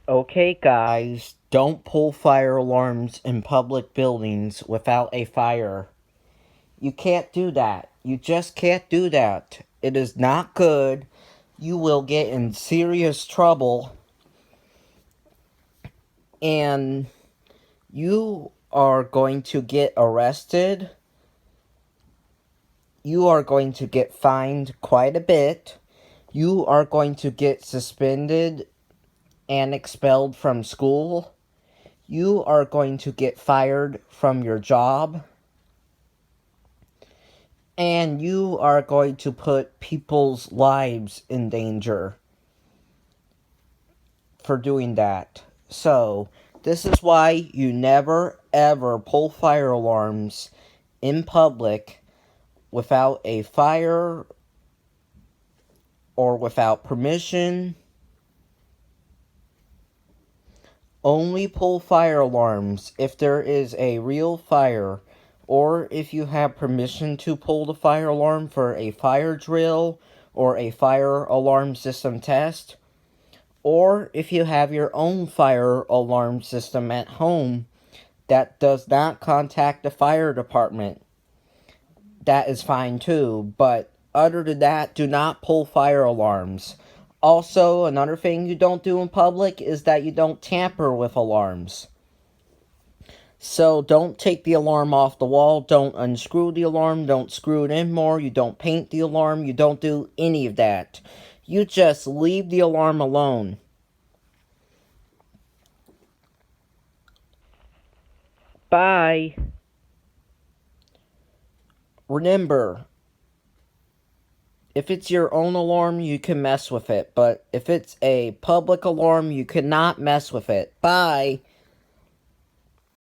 Okay, guys, don't pull fire alarms in public buildings without a fire. You can't do that. You just can't do that. It is not good. You will get in serious trouble, and you are going to get arrested. You are going to get fined quite a bit. You are going to get suspended and expelled from school. You are going to get fired from your job. And you are going to put people's lives in danger for doing that. So, this is why you never ever pull fire alarms in public without a fire or without permission. Only pull fire alarms if there is a real fire, or if you have permission to pull the fire alarm for a fire drill or a fire alarm system test, or if you have your own fire alarm system at home that does not contact the fire department. That is fine too, but other than that, do not pull fire alarms. Also, another thing you don't do in public is that you don't tamper with alarms. So don't take the alarm off the wall, don't unscrew the alarm, don't screw it in more, you don't paint the alarm, you don't do any of that. You just leave the alarm alone. Bye. Remember, if it's your own alarm, you can mess with it. But if it's a public alarm, you cannot mess with it. Bye.